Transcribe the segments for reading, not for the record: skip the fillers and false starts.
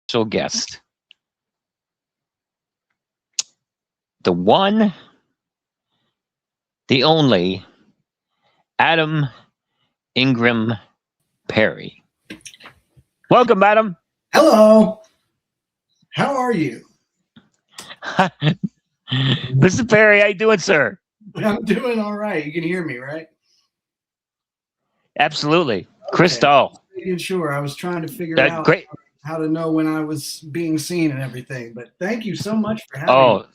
special guest, the one, the only, Adam Ingram Perry. Welcome, Adam. Hello. How are you? Mr. Perry, how you doing, sir? I'm doing all right. You can hear me, right? Absolutely. Okay. Crystal. Making sure. I was trying to figure out Great. how to know when I was being seen and everything. But thank you so much for having me.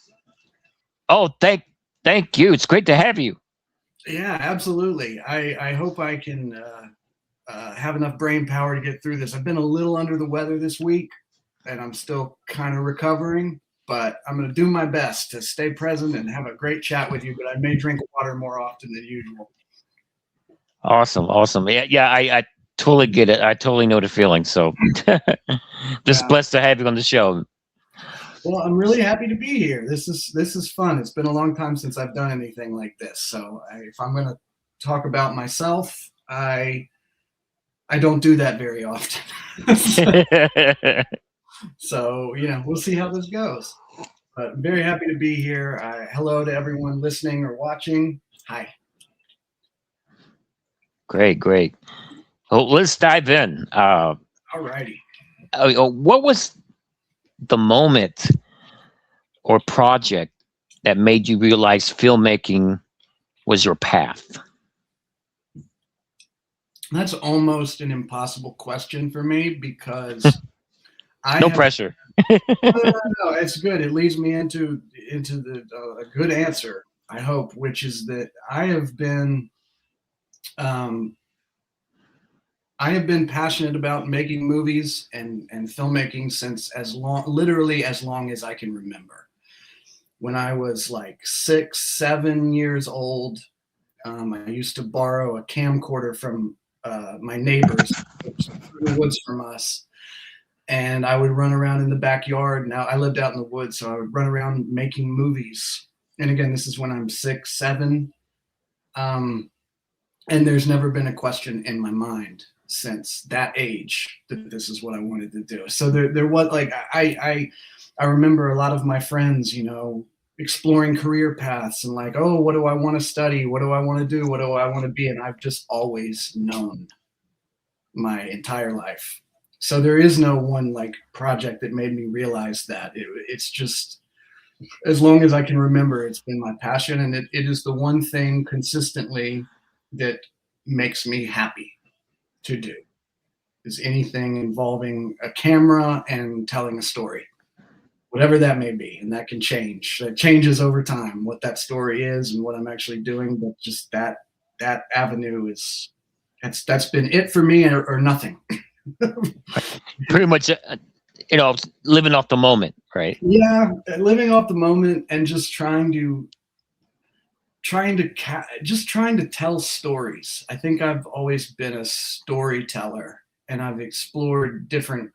Oh, thank you. It's great to have you. Yeah, absolutely. I hope I can have enough brain power to get through this. I've been a little under the weather this week, and I'm still kind of recovering. But I'm going to do my best to stay present and have a great chat with you. But I may drink water more often than usual. Awesome. Yeah. I totally get it. I totally know the feeling. So, just Yeah. blessed to have you on the show. Well, I'm really happy to be here. This is fun. It's been a long time since I've done anything like this. So if I'm going to talk about myself, I don't do that very often. So we'll see how this goes. But I'm very happy to be here. Hello to everyone listening or watching. Hi. Great. Well, let's dive in. All righty. What was the moment or project that made you realize filmmaking was your path? That's almost an impossible question for me because no pressure. No, it's good. It leads me into a good answer, I hope, which is that I have been passionate about making movies and filmmaking since literally as long as I can remember. When I was like 6, 7 years old, I used to borrow a camcorder from my neighbors through the woods from us. And I would run around in the backyard. Now I lived out in the woods, so I would run around making movies. And again, this is when I'm 6, 7. And there's never been a question in my mind since that age that this is what I wanted to do. So there was like, I remember a lot of my friends, exploring career paths and like, oh, what do I want to study? What do I want to do? What do I want to be? And I've just always known my entire life. So there is no one like project that made me realize that. It's just, as long as I can remember, it's been my passion, and it is the one thing consistently that makes me happy to do, is anything involving a camera and telling a story, whatever that may be. And that can change. That changes over time, what that story is and what I'm actually doing. But just that avenue that's been it for me, or nothing. Pretty much, living off the moment, right? Yeah, living off the moment and just trying to tell stories. I think I've always been a storyteller, and I've explored different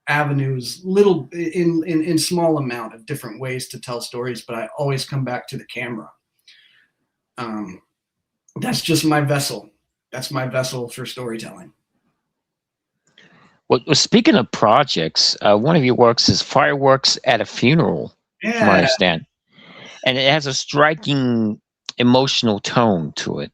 avenues, little in small amount of different ways to tell stories, but I always come back to the camera. That's just my vessel. That's my vessel for storytelling. Well, speaking of projects, one of your works is Fireworks at a Funeral, from what I understand. And it has a striking emotional tone to it.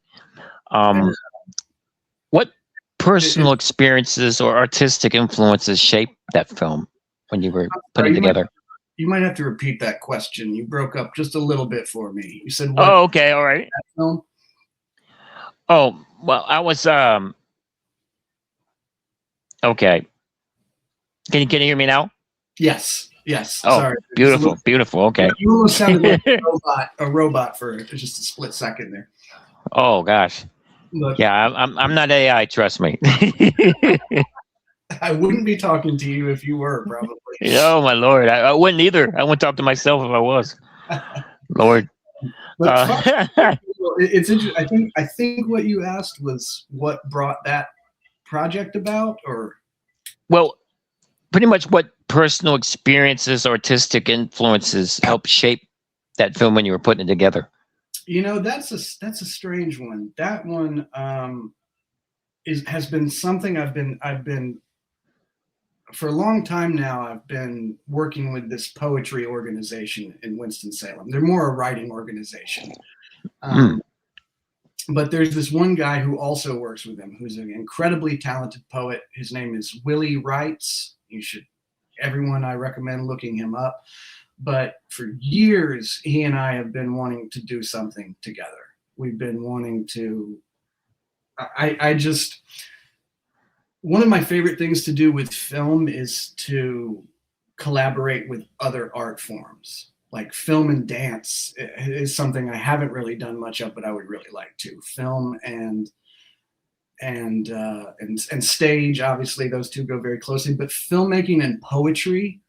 What personal experiences or artistic influences shaped that film when you were putting it together? You might have to repeat that question. You broke up just a little bit for me. You said what? Oh, okay, all right. Film? Oh, well, I was okay. Can you hear me now? Yes. Oh, Sorry. Beautiful. Okay. You almost sounded like a robot for just a split second there. Oh gosh. Look, yeah, I'm not AI. Trust me. I wouldn't be talking to you if you were, probably. Oh my Lord, I wouldn't either. I wouldn't talk to myself if I was. Lord. It's interesting. I think what you asked was what brought that project about, or well, pretty much what personal experiences, artistic influences helped shape that film when you were putting it together. That's a strange one. That one has been something I've been for a long time now, I've been working with this poetry organization in Winston-Salem. They're more a writing organization. Mm. Um, but there's this one guy who also works with them, who's an incredibly talented poet. His name is Willie Wrights. Everyone, I recommend looking him up. But for years, he and I have been wanting to do something together. We've been wanting to, I just, one of my favorite things to do with film is to collaborate with other art forms. Like film and dance is something I haven't really done much of, but I would really like to. Film and stage, obviously, those two go very closely. But filmmaking and poetry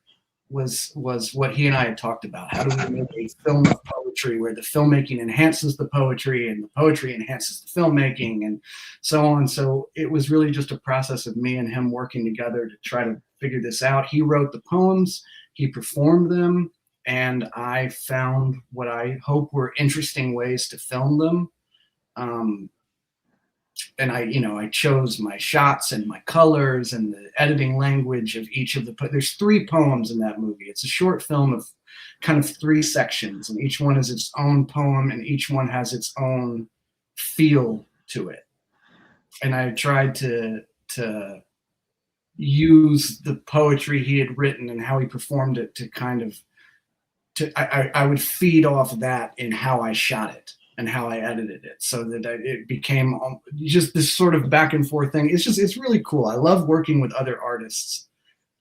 was what he and I had talked about. How do we make a film of poetry where the filmmaking enhances the poetry and the poetry enhances the filmmaking and so on. So it was really just a process of me and him working together to try to figure this out. He wrote the poems, he performed them, and I found what I hope were interesting ways to film them. And I chose my shots and my colors and the editing language of each of there's 3 poems in that movie. It's a short film of kind of 3 sections, and each one is its own poem and each one has its own feel to it. And I tried to use the poetry he had written and how he performed it to kind of I would feed off that in how I shot it and how I edited it, so that it became just this sort of back and forth thing. It's really cool. I love working with other artists,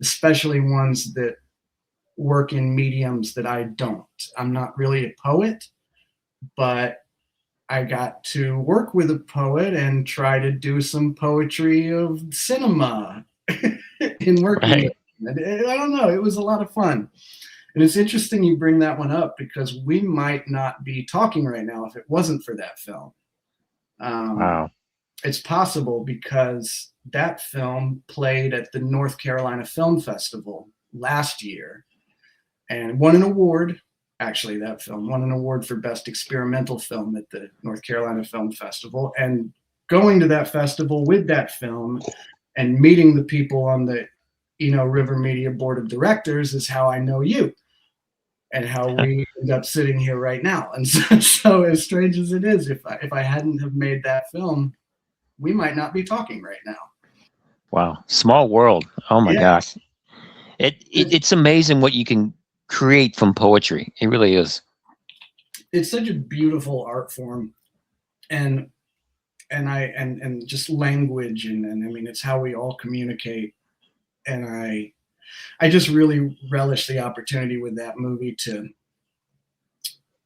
especially ones that work in mediums that I don't. I'm not really a poet, but I got to work with a poet and try to do some poetry of cinema in working Right. with him. And I don't know, it was a lot of fun. And it's interesting you bring that one up, because we might not be talking right now if it wasn't for that film. Wow. It's possible because that film played at the North Carolina Film Festival last year and won an award. Actually, that film won an award for Best Experimental Film at the North Carolina Film Festival. And going to that festival with that film and meeting the people on the River Media Board of Directors is how I know you, and how we end up sitting here right now. And so as strange as it is, if I hadn't have made that film, we might not be talking right now. Wow. Small world. Oh my Yeah, gosh. It's amazing what you can create from poetry. It really is. it's such a beautiful art form, and and just language, and I mean, it's how we all communicate. And I just really relish the opportunity with that movie to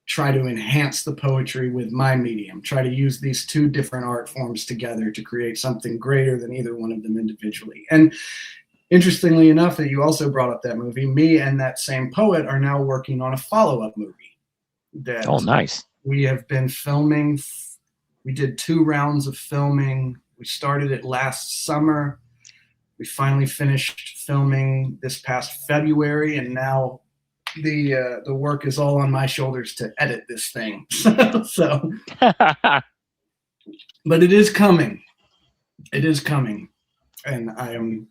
try to enhance the poetry with my medium, try to use these 2 different art forms together to create something greater than either one of them individually. And interestingly enough, that you also brought up that movie, me and that same poet are now working on a follow-up movie that Oh, nice. we have been filming. We did 2 rounds of filming. We started it last summer. We finally finished filming this past February, and now the work is all on my shoulders to edit this thing. So, but it is coming. It is coming, and I am,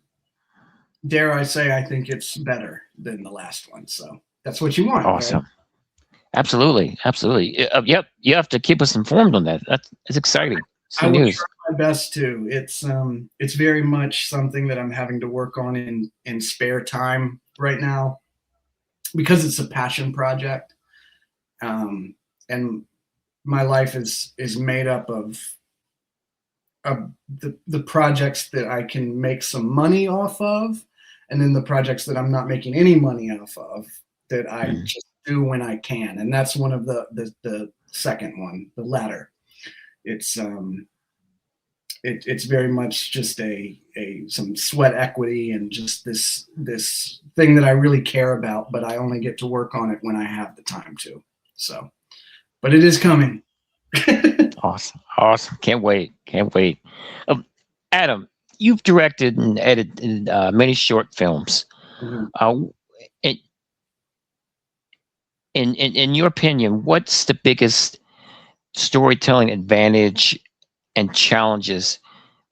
dare I say, I think it's better than the last one. So that's what you want, right? Awesome. Absolutely. Absolutely. Yep. You have to keep us informed on that. That's exciting. It's I good will news. try my best to. It's very much something that I'm having to work on in spare time right now, because it's a passion project, and my life is made up of the projects that I can make some money off of, and then the projects that I'm not making any money off of, that I Mm. just do when I can. And that's one of the second one, the latter. It's it's very much just a some sweat equity and just this thing that I really care about, but I only get to work on it when I have the time to. So, but it is coming. Awesome. Awesome. Can't wait. Can't wait. Um, Adam, you've directed and edited many short films. Mhm. Uh, in, in your opinion, what's the biggest storytelling advantage and challenges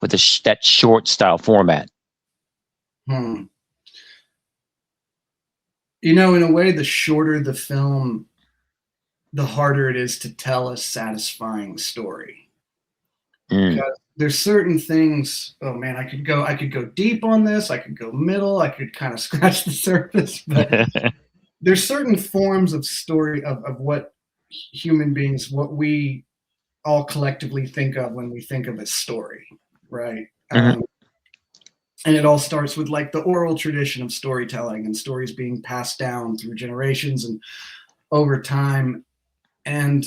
with that short style format? Hmm. In a way, the shorter the film, the harder it is to tell a satisfying story. Mm. Because there's certain things, oh man, I could go deep on this, I could go middle, I could kind of scratch the surface, but there's certain forms of story of what human beings, what we all collectively think of when we think of a story, right? Mhm. And it all starts with like the oral tradition of storytelling and stories being passed down through generations and over time. And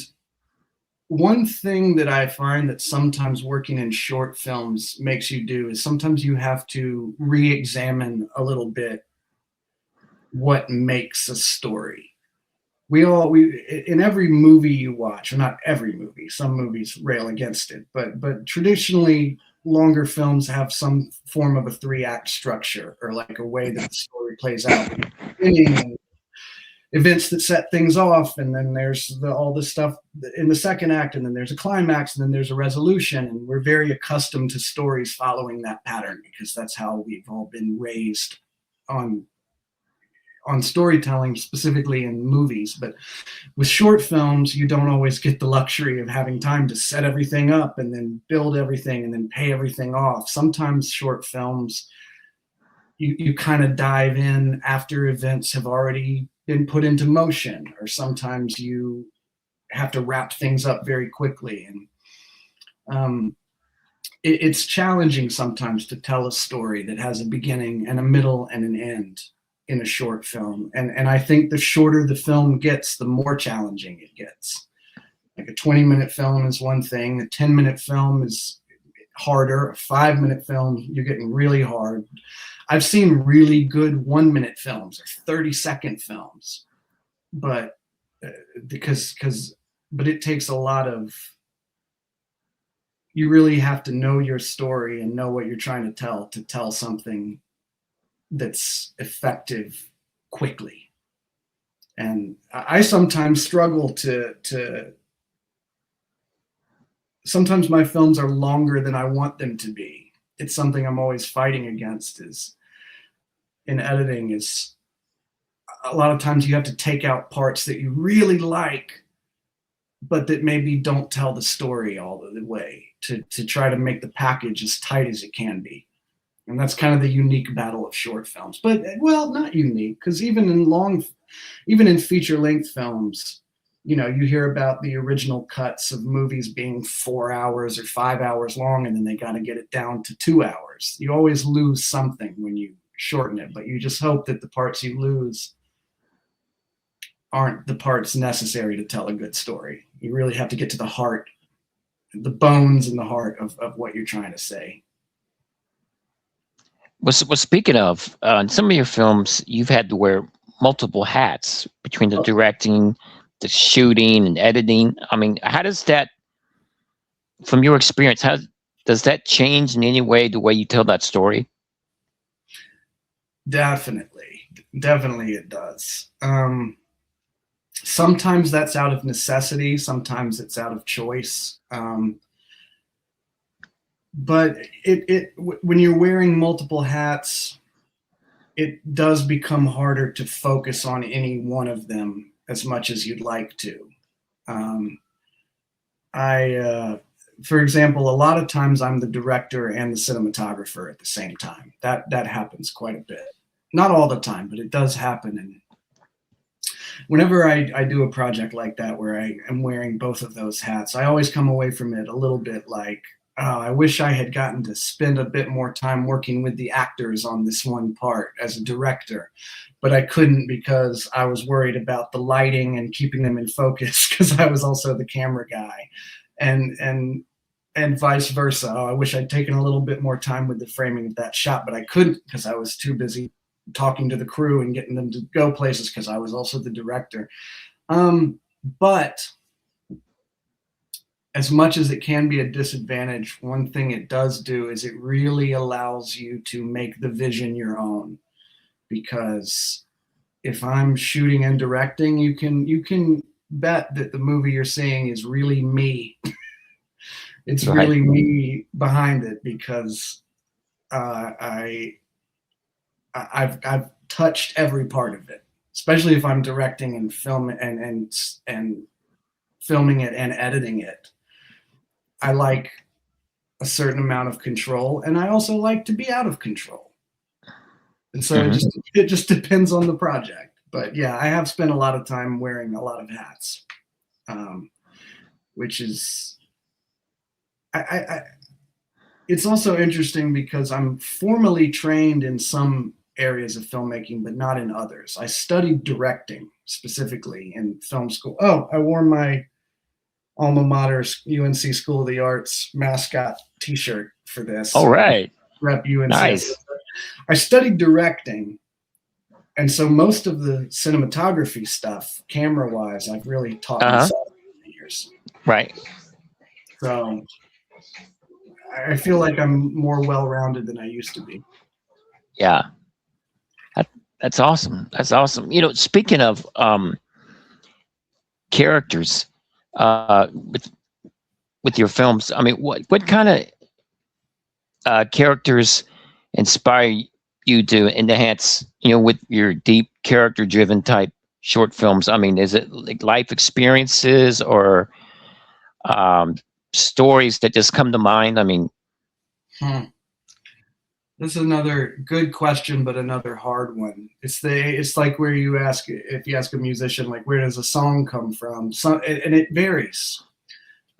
one thing that I find that sometimes working in short films makes you do is sometimes you have to re-examine a little bit what makes a story. We in every movie you watch, or not every movie, some movies rail against it, but traditionally longer films have some form of a three-act structure, or like a way that the story plays out with the beginning and events that set things off, and then there's all this stuff in the second act, and then there's a climax, and then there's a resolution. And we're very accustomed to stories following that pattern because that's how we've all been raised on storytelling, specifically in movies. But with short films, you don't always get the luxury of having time to set everything up and then build everything and then pay everything off. Sometimes short films, you kind of dive in after events have already been put into motion, or sometimes you have to wrap things up very quickly. And it's challenging sometimes to tell a story that has a beginning and a middle and an end in a short film. And I think the shorter the film gets, the more challenging it gets. Like a 20-minute film is one thing, a 10-minute film is harder, a 5-minute film, you're getting really hard. I've seen really good 1-minute films or 30-second films, but because but it takes a lot of, you really have to know your story and know what you're trying to tell something that's effective quickly. And I sometimes struggle to sometimes my films are longer than I want them to be. It's something I'm always fighting against, is in editing, is a lot of times you have to take out parts that you really like, but that maybe don't tell the story all the way, to try to make the package as tight as it can be. And that's kind of the unique battle of short films. But well, not unique, because even in feature length films, you hear about the original cuts of movies being 4 hours or 5 hours long, and then they got to get it down to 2 hours. You always lose something when you shorten it, but you just hope that the parts you lose aren't the parts necessary to tell a good story. You really have to get to the heart, the bones and the heart of what you're trying to say. Well, speaking of, in some of your films, you've had to wear multiple hats between the directing, the shooting, and editing. I mean, how does that, from your experience, how does that change in any way the way you tell that story? Definitely, definitely it does. Sometimes that's out of necessity, sometimes it's out of choice. But when you're wearing multiple hats, it does become harder to focus on any one of them as much as you'd like to. Um, for example, a lot of times I'm the director and the cinematographer at the same time. That happens quite a bit. Not all the time, but it does happen. And whenever I do a project like that where I am wearing both of those hats, I always come away from it a little bit like, oh, I wish I had gotten to spend a bit more time working with the actors on this one part as a director, but I couldn't because I was worried about the lighting and keeping them in focus because I was also the camera guy, and vice versa. Oh, I wish I'd taken a little bit more time with the framing of that shot, but I couldn't because I was too busy talking to the crew and getting them to go places because I was also the director. But as much as it can be a disadvantage, one thing it does do is it really allows you to make the vision your own. Because if I'm shooting and directing, you can bet that the movie you're seeing is really me. It's Right. really me behind it because I've touched every part of it. especially if I'm directing and and filming it and editing it. I like a certain amount of control, and I also like to be out of control. And so Hmm. it just depends on the project. But yeah, I have spent a lot of time wearing a lot of hats, um, which is I it's also interesting because I'm formally trained in some areas of filmmaking, but not in others. I studied directing specifically in film school. Oh, I wore my alma mater UNC School of the Arts mascot T-shirt for this. All So right. rep UNCS. Nice. I studied directing, and so most of the cinematography stuff, camera-wise, I've really taught Uh-huh. myself over the years. Right. So I feel like I'm more well-rounded than I used to be. Yeah. That, that's awesome. That's awesome. Speaking of characters, with your films, I mean, what kind of characters inspire you to enhance, with your deep character driven type short films? I mean, is it like life experiences or um, stories that just come to mind? I mean, Hmm. This is another good question, but another hard one. It's like where you ask if you ask a musician like where does a song come from? And it varies.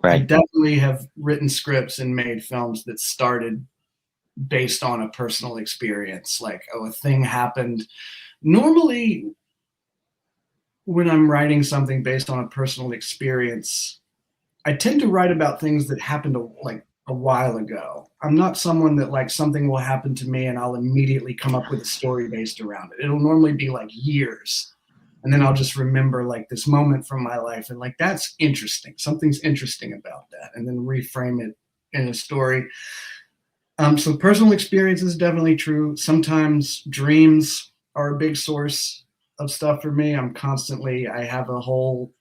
I right. definitely have written scripts and made films that started based on a personal experience. Like, oh, a thing happened. Normally, when I'm writing something based on a personal experience, I tend to write about things that happened like a while ago. I'm not someone that like something will happen to me and I'll immediately come up with a story based around it. It'll normally be like years. And then I'll just remember like this moment from my life and like that's interesting. Something's interesting about that. And then reframe it in a story. So personal experience is definitely true. Sometimes dreams are a big source of stuff for me. I have a whole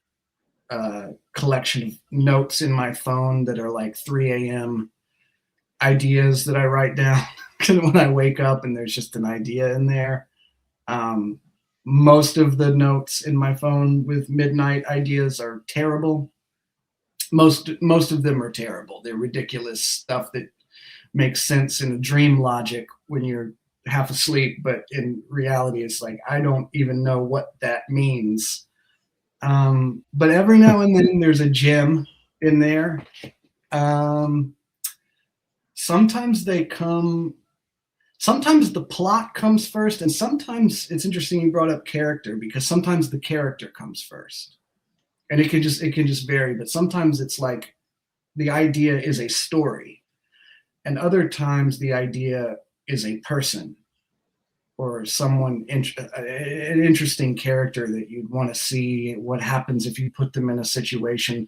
collection of notes in my phone that are like 3 a.m. ideas that I write down when I wake up, and there's just an idea in there. Um, most of the notes in my phone with midnight ideas are terrible. Most of them are terrible. They're ridiculous stuff that makes sense in a dream logic when you're half asleep, but in reality, it's like I don't even know what that means. But every now and then there's a gem in there. Um, sometimes they come, sometimes the plot comes first, and sometimes it's interesting you brought up character because sometimes the character comes first. And it can just vary, but sometimes it's like the idea is a story, and other times the idea is a person or an interesting character that you'd want to see what happens if you put them in a situation.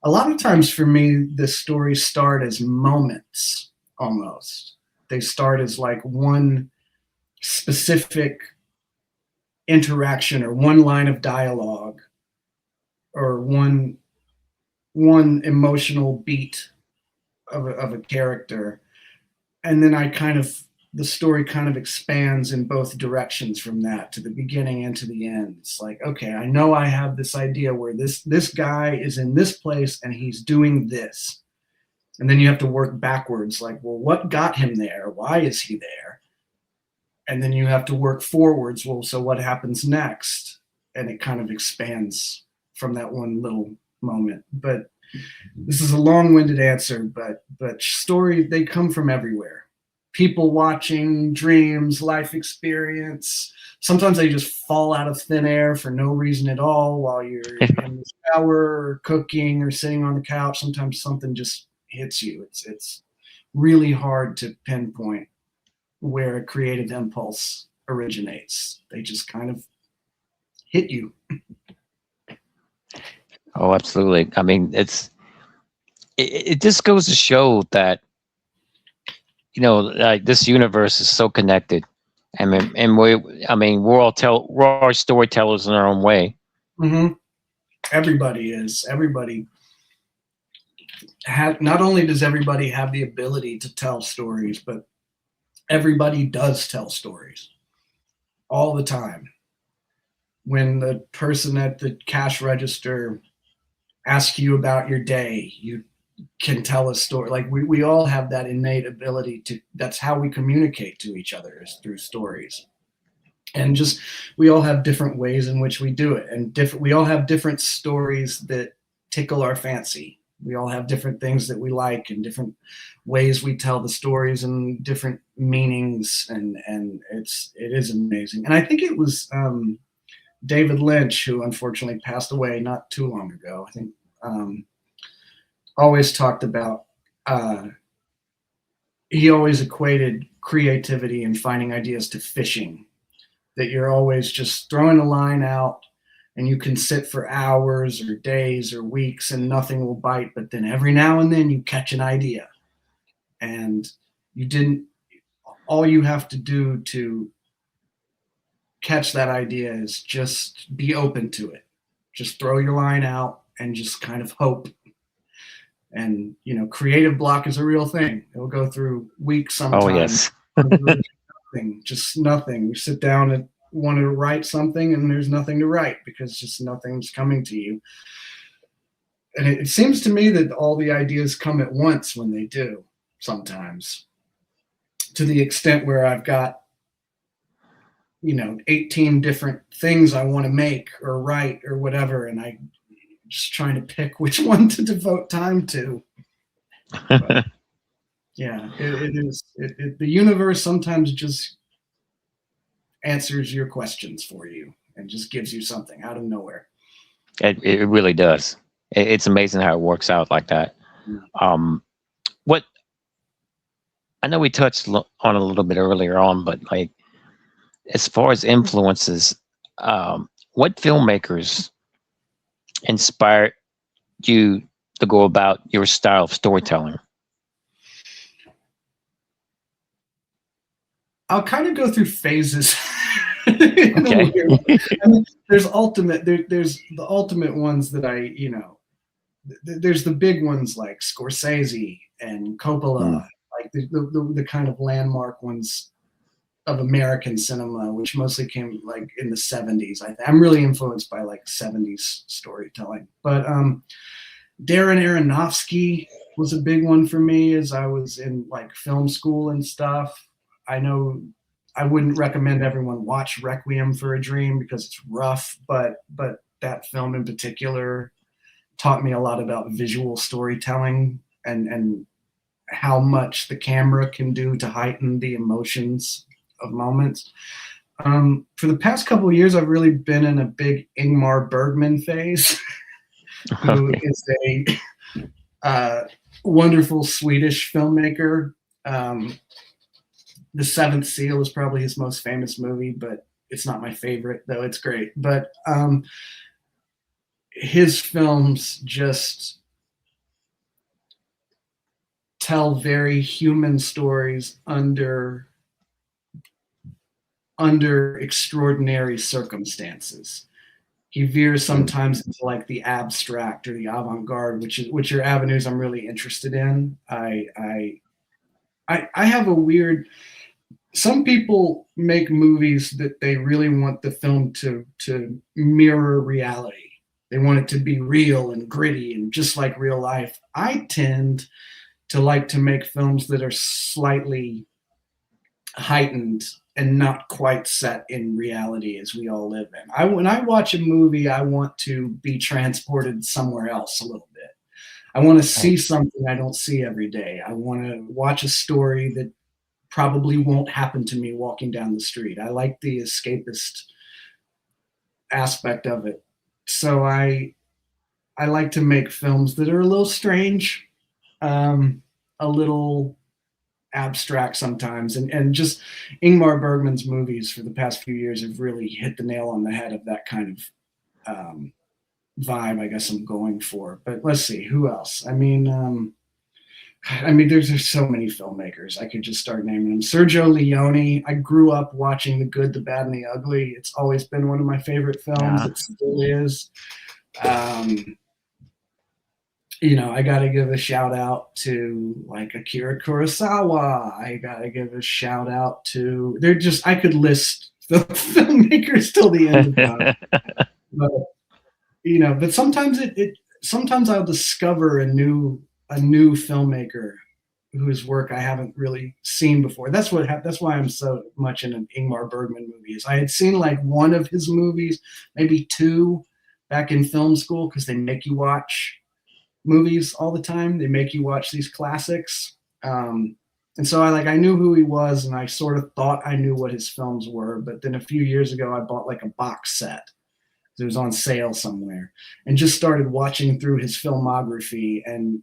A lot of times for me, the stories start as moments almost. They start as like one specific interaction or one line of dialogue or one emotional beat of a character. And then the story kind of expands in both directions from that to the beginning and to the end. It's like, okay, I know I have this idea where this guy is in this place and he's doing this. And then you have to work backwards, like, well, what got him there? Why is he there? And then you have to work forwards. Well, so what happens next? And it kind of expands from that one little moment. But this is a long-winded answer, but stories, they come from everywhere. People watching, dreams, life experience. Sometimes they just fall out of thin air for no reason at all while you're in the shower or cooking or sitting on the couch. Sometimes something just hits you. It's really hard to pinpoint where a creative impulse originates. They just kind of hit you. Oh, absolutely. I mean, it just goes to show that like this universe is so connected. We're all storytellers in our own way. Mm-hmm. Everybody is. Not only does everybody have the ability to tell stories, but everybody does tell stories all the time. when the person at the cash register asks you about your day, you can tell a story. Like we all have that innate ability to, that's how we communicate to each other, is through stories. And just, we all have different ways in which we do it, and we all have different stories that tickle our fancy. We all have different things that we like and different ways we tell the stories and different meanings, and it is amazing. And I think it was David Lynch, who unfortunately passed away not too long ago, I think, always talked about, he always equated creativity and finding ideas to fishing, that you're always just throwing a line out and you can sit for hours or days or weeks and nothing will bite, but then every now and then you catch an idea, and all you have to do to catch that idea is just be open to it. Just throw your line out and just kind of hope. And, creative block is a real thing. It'll go through weeks sometimes. Oh, yes. Nothing, just nothing. You sit down and want to write something and there's nothing to write because just nothing's coming to you. And it seems to me that all the ideas come at once when they do, sometimes, to the extent where I've got 18 different things I want to make or write or whatever, and I just trying to pick which one to devote time to. But, yeah, it is. The universe sometimes just answers your questions for you and just gives you something out of nowhere. It really does. It's amazing how it works out like that. What I know we touched on a little bit earlier on, but like, as far as influences, what filmmakers inspired you to go about your style of storytelling? I'll kind of go through phases. Okay. I mean, there's the ultimate ones that there's the big ones like Scorsese and Coppola, like the kind of landmark ones of American cinema, which mostly came like in the 70s. I'm really influenced by like 70s storytelling. But Darren Aronofsky was a big one for me as I was in like film school and stuff. I know I wouldn't recommend everyone watch Requiem for a Dream because it's rough, but that film in particular taught me a lot about visual storytelling and how much the camera can do to heighten the emotions of moments. For the past couple of years, I've really been in a big Ingmar Bergman phase, who is a wonderful Swedish filmmaker. The Seventh Seal is probably his most famous movie, but it's not my favorite, though it's great. But his films just tell very human stories under extraordinary circumstances. He veers sometimes into like the abstract or the avant-garde, which are avenues I'm really interested in. I have a weird. Some people make movies that they really want the film to mirror reality. They want it to be real and gritty and just like real life. I tend to like to make films that are slightly heightened and not quite set in reality as we all live in. When I watch a movie, I want to be transported somewhere else a little bit. I want to see something I don't see every day. I want to watch a story that probably won't happen to me walking down the street. I like the escapist aspect of it. So I like to make films that are a little strange, a little abstract sometimes, and just Ingmar Bergman's movies for the past few years have really hit the nail on the head of that kind of vibe I guess I'm going for. But let's see, who else? I mean, there's so many filmmakers. I could just start naming them. Sergio Leone. I grew up watching The Good, the Bad, and the Ugly. It's always been one of my favorite films. Yeah. It still is. I got to give a shout out to like Akira Kurosawa. I got to give a shout out to. I could list the filmmakers till the end of time. But, but sometimes sometimes I'll discover a new filmmaker whose work I haven't really seen before. That's why I'm so much into Ingmar Bergman movies. I had seen like one of his movies, maybe two, back in film school, because they make you watch movies all the time. They make you watch these classics. And so I knew who he was, and I sort of thought I knew what his films were. But then a few years ago, I bought like a box set. It was on sale somewhere, and just started watching through his filmography, and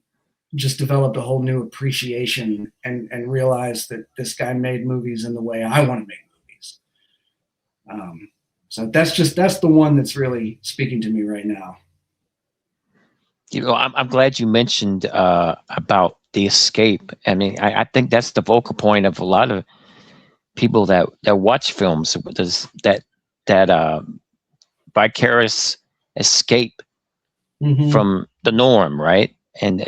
just developed a whole new appreciation, and realized that this guy made movies in the way I want to make movies. So that's the one that's really speaking to me right now. I'm glad you mentioned about the escape. I mean, I think that's the focal point of a lot of people that watch films. Does that vicarious escape from the norm, right? And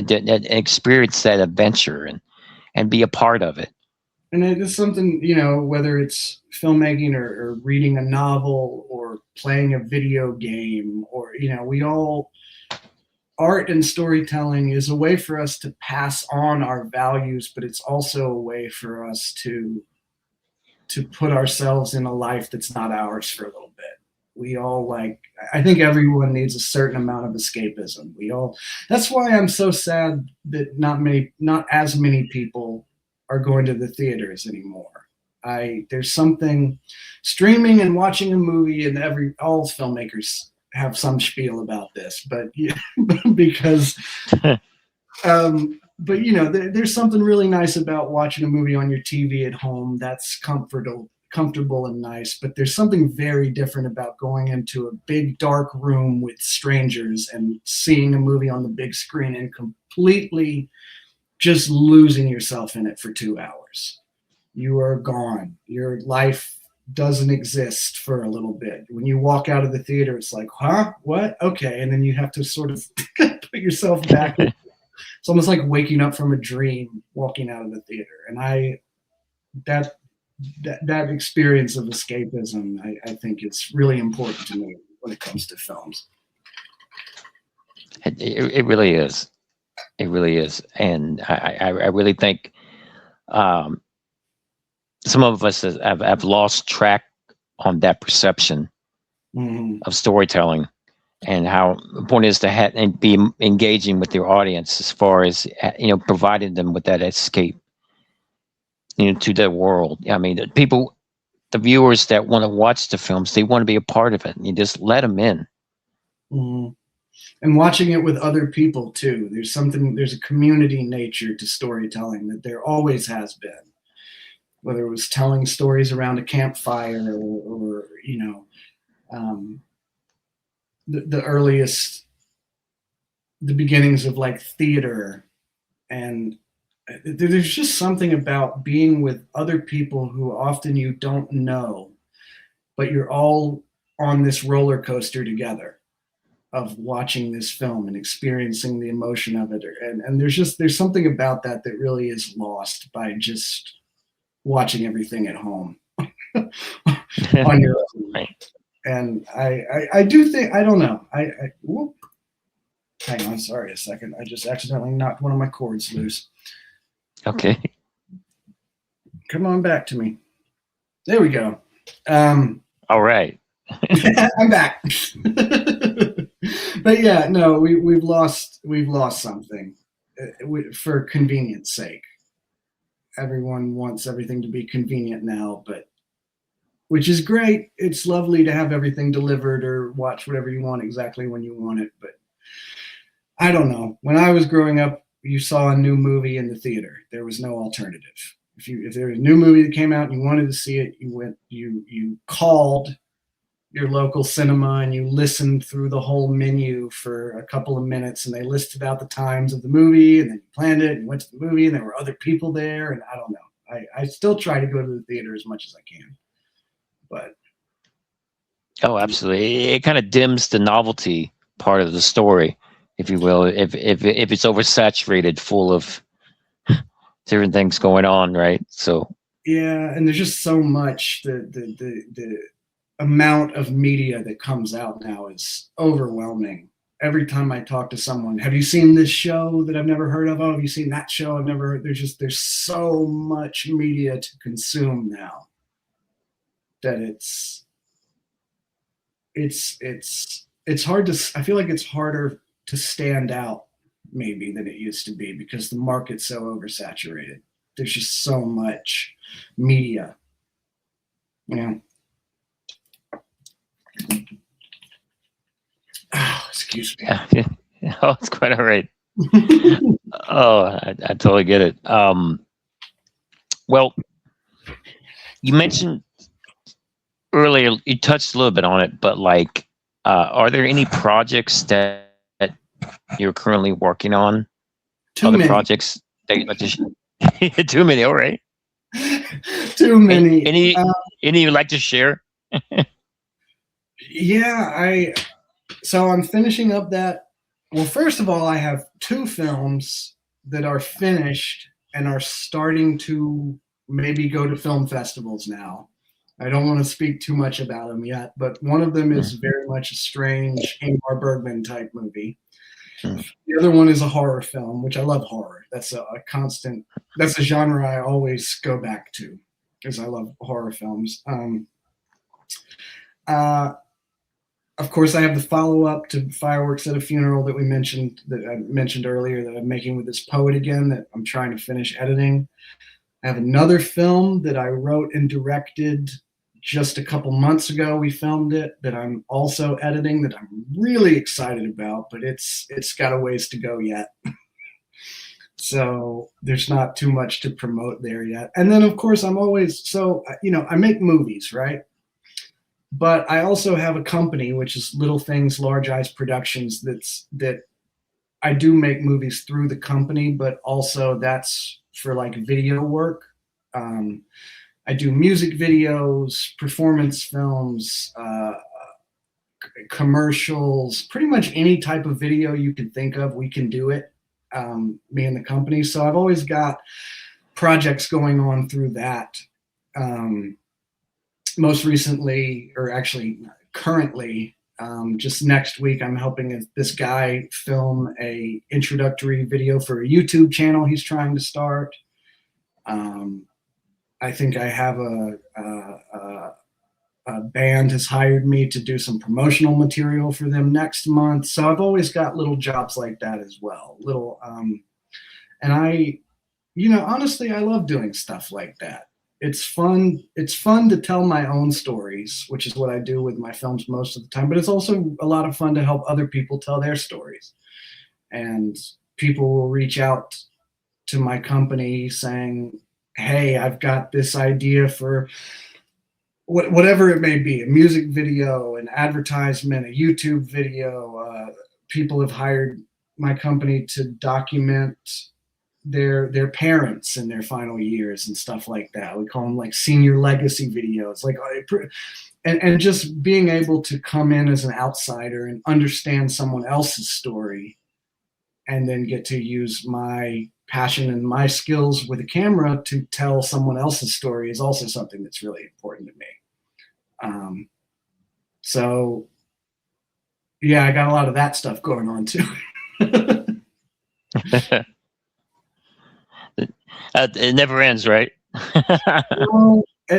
experience that adventure and be a part of it. And it is something, whether it's filmmaking or reading a novel or playing a video game, or, art and storytelling is a way for us to pass on our values, but it's also a way for us to put ourselves in a life that's not ours for a little bit. We all I think everyone needs a certain amount of escapism. That's why I'm so sad that not as many people are going to the theaters anymore. There's something, streaming and watching a movie, and all filmmakers have some spiel about this, but because, but there's something really nice about watching a movie on your TV at home. That's comfortable and nice, but there's something very different about going into a big dark room with strangers and seeing a movie on the big screen and completely just losing yourself in it for 2 hours. You are gone. Your life doesn't exist for a little bit. When you walk out of the theater, it's like, huh? What? Okay. And then you have to sort of put yourself back. It's almost like waking up from a dream, walking out of the theater. And that experience of escapism, I think it's really important to me when it comes to films. It really is. It really is. And I really think some of us have lost track on that perception of storytelling, and how important it is to have and be engaging with your audience, as far as providing them with that escape to the world. I mean, the viewers that want to watch the films, they want to be a part of it, and you just let them in. And watching it with other people too. There's a community nature to storytelling that there always has been. Whether it was telling stories around a campfire, or the beginnings of theater, and there's just something about being with other people who often you don't know, but you're all on this roller coaster together of watching this film and experiencing the emotion of it. And there's something about that really is lost by just watching everything at home on your own. Right. And I do think, I don't know. Hang on, sorry a second. I just accidentally knocked one of my cords loose. Okay. Come on back to me. There we go. All right. I'm back. But yeah, no, we've lost something for convenience sake. Everyone wants everything to be convenient now, which is great. It's lovely to have everything delivered or watch whatever you want exactly when you want it. But I don't know. When I was growing up, you saw a new movie in the theater. There was no alternative. If there was a new movie that came out and you wanted to see it, you called your local cinema and you listened through the whole menu for a couple of minutes, and they listed out the times of the movie, and then you planned it and went to the movie, and there were other people there, and I don't know. I still try to go to the theater as much as I can, but absolutely, it kind of dims the novelty part of the story, if you will, if it's oversaturated full of different things going on, right? So Yeah, and there's just so much. The amount of media that comes out now is overwhelming. Every time I talk to someone, have you seen this show that I've never heard of? Oh, have you seen that show I've never heard? There's so much media to consume now that it's hard to. I feel like it's harder to stand out maybe than it used to be because the market's so oversaturated. There's just so much media. Yeah. Oh, excuse me. Yeah. Oh, it's quite all right. Oh, I totally get it. Well, you mentioned earlier, you touched a little bit on it, but like, are there any projects that you're currently working on? Too Other many. projects that you'd like to too many, all right. Too many. Any you'd like to share? Yeah, so I'm finishing up that. Well, first of all, I have 2 films that are finished and are starting to maybe go to film festivals now. I don't want to speak too much about them yet, but one of them is very much a strange Ingmar Bergman type movie. The other one is a horror film, which I love horror. That's a constant. That's a genre I always go back to, because I love horror films. Of course, I have the follow-up to Fireworks at a Funeral that I mentioned earlier, that I'm making with this poet again, that I'm trying to finish editing. I have another film that I wrote and directed just a couple months ago. We filmed it, that I'm also editing, that I'm really excited about, but it's got a ways to go yet. So there's not too much to promote there yet. And then, of course, I make movies, right? But I also have a company, which is Little Things, Large Eyes Productions, that I do make movies through the company, but also that's for like video work. I do music videos, performance films, commercials, pretty much any type of video you can think of, we can do it, me and the company. So I've always got projects going on through that. Most recently, or actually currently, just next week, I'm helping this guy film a introductory video for a YouTube channel he's trying to start. I think I have a band has hired me to do some promotional material for them next month. So I've always got little jobs like that as well. And honestly, I love doing stuff like that. It's fun. It's fun to tell my own stories, which is what I do with my films most of the time. But it's also a lot of fun to help other people tell their stories. And people will reach out to my company saying, hey, I've got this idea for whatever it may be, a music video, an advertisement, a YouTube video. People have hired my company to document their parents in their final years and stuff like that. We call them like senior legacy videos. And just being able to come in as an outsider and understand someone else's story, and then get to use my passion and my skills with a camera to tell someone else's story is also something that's really important to me. So yeah, I got a lot of that stuff going on too. It never ends, right?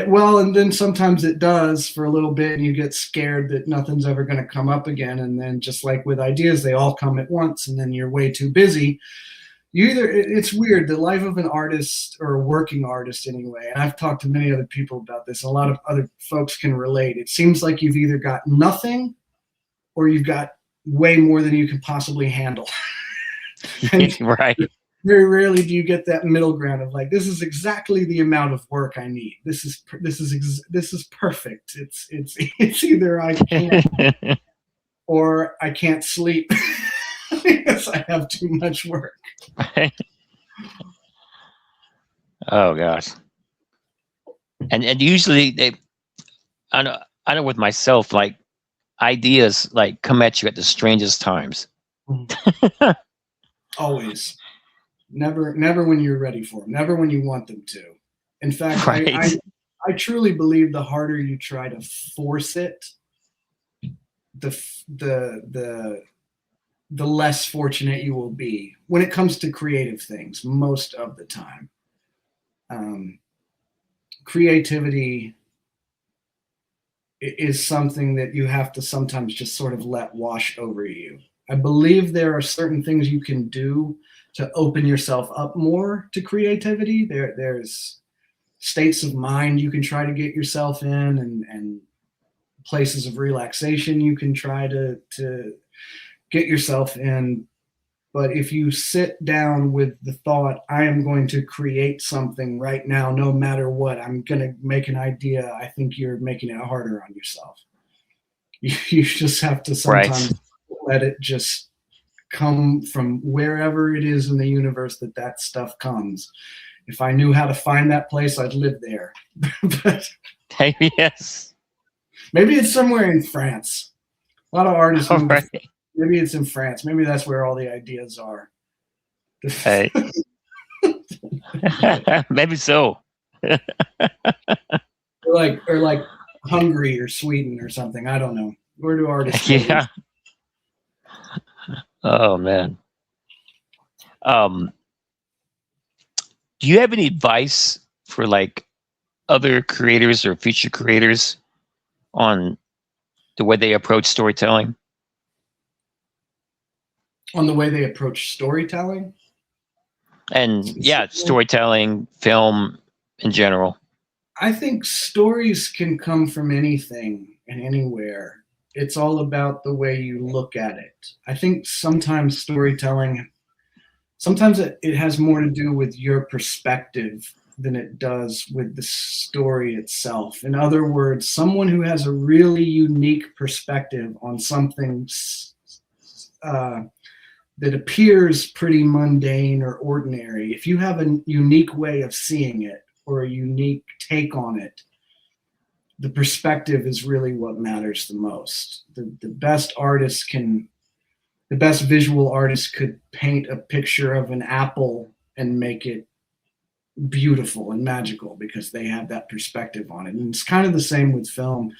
Well, and then sometimes it does for a little bit, and you get scared that nothing's ever going to come up again. And then, just like with ideas, they all come at once, and then you're way too busy. It's weird, the life of an artist, or a working artist anyway. And I've talked to many other people about this. A lot of other folks can relate. It seems like you've either got nothing, or you've got way more than you can possibly handle. Right. Very rarely do you get that middle ground of like, this is exactly the amount of work I need. This is perfect. It's either I can't or I can't sleep because I have too much work. Oh gosh. And usually I know with myself, like, ideas like come at you at the strangest times. Always. Never when you're ready for them. Never when you want them to. In fact, Right. I truly believe the harder you try to force it, the the less fortunate you will be when it comes to creative things most of the time. Um, Creativity is something that you have to sometimes just sort of let wash over you. I believe there are certain things you can do to open yourself up more to creativity. There's states of mind you can try to get yourself in, and places of relaxation you can try to get yourself in. But if you sit down with the thought, I am going to create something right now, no matter what, I'm going to make an idea, I think you're making it harder on yourself. You just have to Right. sometimes let it just come from wherever it is in the universe that that stuff comes. If I knew how to find that place, I'd live there. But Yes. maybe it's somewhere in France. A lot of artists All move to, right. maybe it's in France. Maybe that's where all the ideas are. Hey. Maybe so. Or like Hungary or Sweden or something. I don't know. Where do artists go? Yeah. Oh man. Um, do you have any advice for like other creators or future creators on the way they approach storytelling? On the way they approach storytelling? And yeah, storytelling, film in general. I think stories can come from anything and anywhere. It's all about the way you look at it. I think sometimes storytelling, sometimes it has more to do with your perspective than it does with the story itself. In other words, someone who has a really unique perspective on something uh, that appears pretty mundane or ordinary, if you have a unique way of seeing it or a unique take on it, the perspective is really what matters the most. The best artists can, the best visual artists could paint a picture of an apple and make it beautiful and magical because they have that perspective on it. And it's kind of the same with film.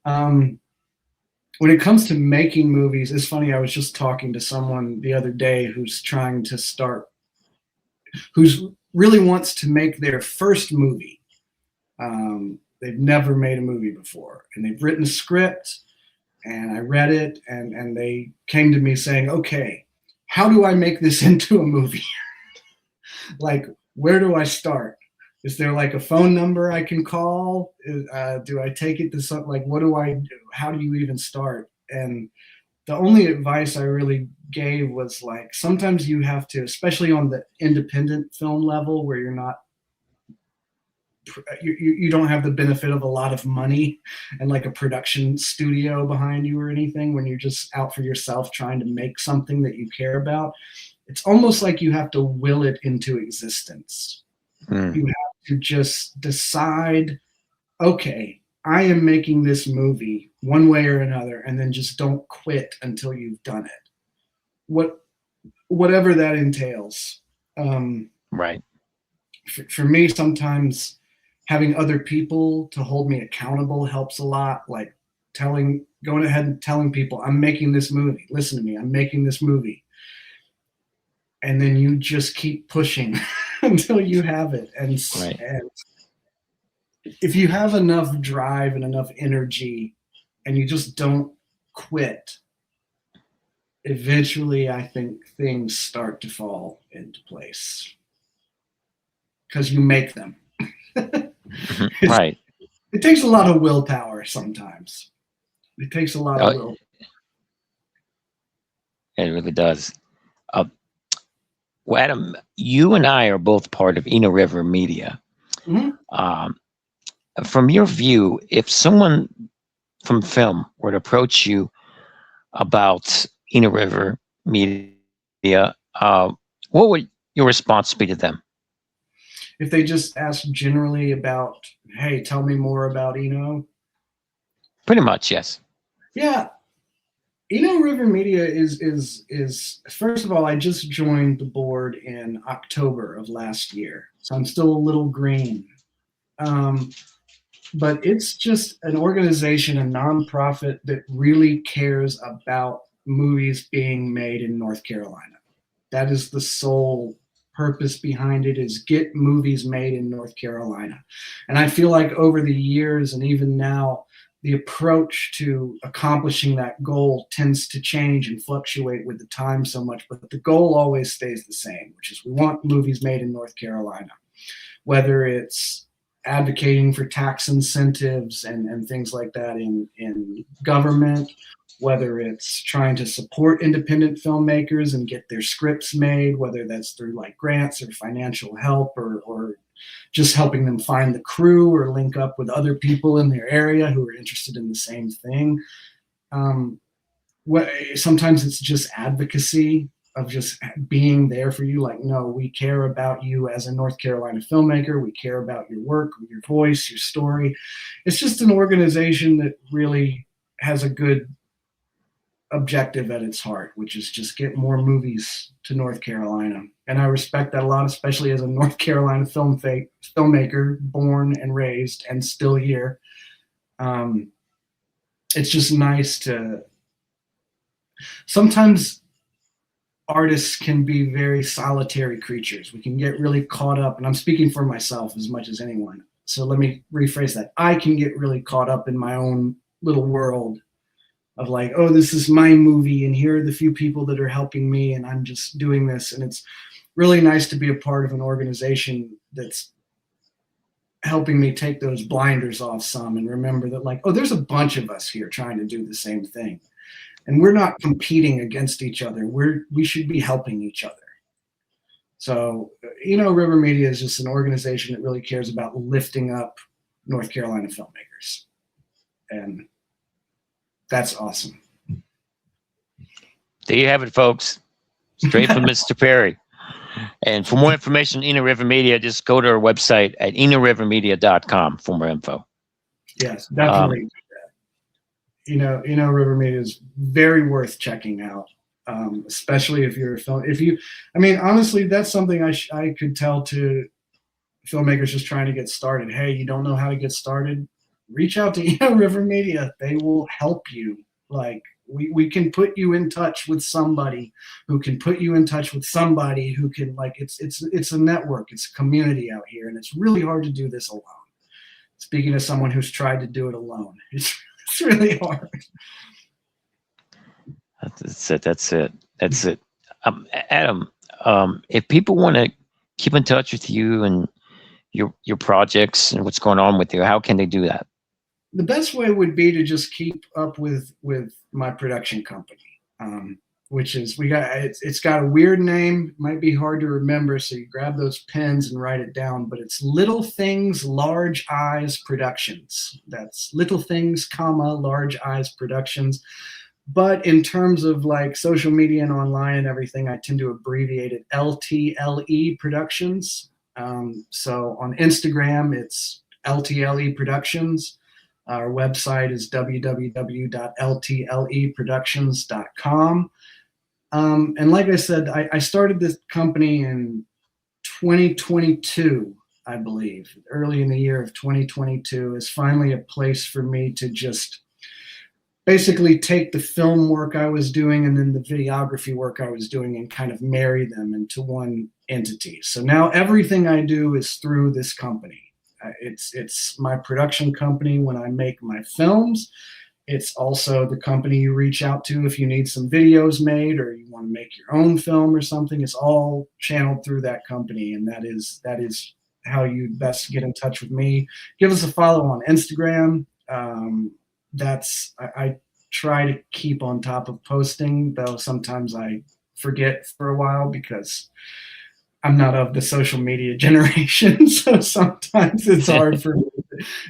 Um, when it comes to making movies, it's funny. I was just talking to someone the other day who's trying to start, who's really wants to make their first movie. They've never made a movie before, and they've written a script, and I read it, and they came to me saying, "Okay, how do I make this into a movie? Like, where do I start? Is there like a phone number I can call? Do I take it to something? Like, what do I do? How do you even start?" And the only advice I really gave was like, sometimes you have to, especially on the independent film level where you're not, you don't have the benefit of a lot of money and like a production studio behind you or anything, when you're just out for yourself trying to make something that you care about. It's almost like you have to will it into existence. You have to just decide, okay, I am making this movie one way or another, and then just don't quit until you've done it. Whatever that entails. Right. For me, sometimes having other people to hold me accountable helps a lot. Like going ahead and telling people, I'm making this movie. Listen to me, I'm making this movie. And then you just keep pushing until you have it. Right. And if you have enough drive and enough energy and you just don't quit, eventually I think things start to fall into place because you make them. Right. It takes a lot of willpower sometimes. It takes a lot of will. It really does. Uh, well, Adam, you and I are both part of Eno River Media. Mhm. From your view, if someone from film were to approach you about Eno River Media, what would your response be to them? If they just ask generally about, hey, tell me more about Eno. Pretty much, yes. Yeah, Eno River Media is first of all, I just joined the board in October of last year, so I'm still a little green. But it's just an organization, a nonprofit that really cares about movies being made in North Carolina. That is the sole purpose behind it, is get movies made in North Carolina. And I feel like over the years and even now, the approach to accomplishing that goal tends to change and fluctuate with the time so much, but the goal always stays the same, which is we want movies made in North Carolina. Whether it's advocating for tax incentives and things like that in government, whether it's trying to support independent filmmakers and get their scripts made, whether that's through like grants or financial help or just helping them find the crew or link up with other people in their area who are interested in the same thing. Sometimes it's just advocacy of just being there for you. Like, no, we care about you as a North Carolina filmmaker. We care about your work, your voice, your story. It's just an organization that really has a good objective at its heart, which is just get more movies to North Carolina. And I respect that a lot, especially as a North Carolina filmmaker, born and raised and still here. It's just nice to, sometimes artists can be very solitary creatures. We can get really caught up, and I'm speaking for myself as much as anyone. So let me rephrase that. I can get really caught up in my own little world of like, oh, this is my movie, and here are the few people that are helping me, and I'm just doing this. And it's really nice to be a part of an organization that's helping me take those blinders off some and remember that, like, oh, there's a bunch of us here trying to do the same thing. And we're not competing against each other. We should be helping each other. So, River Media is just an organization that really cares about lifting up North Carolina filmmakers. And that's awesome. There you have it, folks. Straight from Mr. Perry. And for more information on Inner River Media, just go to our website at innerrivermedia.com for more info. Yes, definitely. River Media is very worth checking out, especially if you're a film. Honestly, that's something I could tell to filmmakers just trying to get started. Hey, you don't know how to get started? Reach out to River Media. They will help you. Like, we can put you in touch with somebody who can put you in touch with somebody who can, like, it's a network. It's a community out here, and it's really hard to do this alone. Speaking as someone who's tried to do it alone, it's really hard. That's it. Adam, if people want to keep in touch with you and your projects and what's going on with you, how can they do that? The best way would be to just keep up with my production company, which is, it's got a weird name, might be hard to remember, so you grab those pens and write it down, but it's Little Things, Large Eyes Productions. That's Little Things, Large Eyes Productions. But in terms of like social media and online and everything, I tend to abbreviate it LTLE Productions. So on Instagram, it's LTLE Productions. Our website is www.ltleproductions.com. And like I said, I started this company in 2022, I believe. Early in the year of 2022 is finally a place for me to just basically take the film work I was doing and then the videography work I was doing and kind of marry them into one entity. So now everything I do is through this company. It's my production company when I make my films. It's also the company you reach out to if you need some videos made or you want to make your own film or something. It's all channeled through that company, and that is how you best get in touch with me. Give us a follow on Instagram. I try to keep on top of posting, though sometimes I forget for a while because I'm not of the social media generation, so sometimes it's hard for me.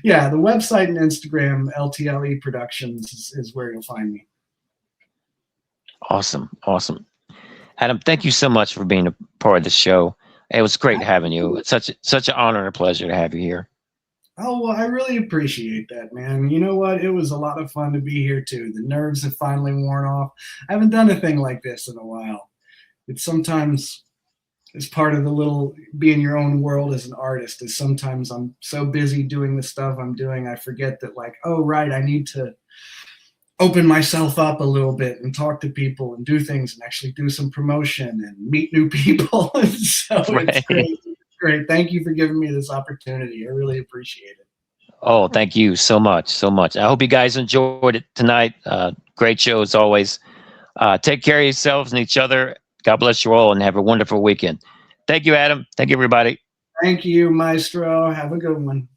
Yeah, the website and Instagram, LTLE Productions, is where you'll find me. Awesome. Adam, thank you so much for being a part of the show. It was great having you. It's such an honor and a pleasure to have you here. Oh, well, I really appreciate that, man. You know what? It was a lot of fun to be here, too. The nerves have finally worn off. I haven't done a thing like this in a while. It's sometimes is part of the little being your own world as an artist. Is sometimes I'm so busy doing the stuff I'm doing, I forget that, like, oh right, I need to open myself up a little bit and talk to people and do things and actually do some promotion and meet new people. And so it's Right. great. It's great. Thank you for giving me this opportunity. I really appreciate it. Oh, thank you so much, so much. I hope you guys enjoyed it tonight. Great show as always. Take care of yourselves and each other. God bless you all and have a wonderful weekend. Thank you, Adam. Thank you, everybody. Thank you, Maestro. Have a good one.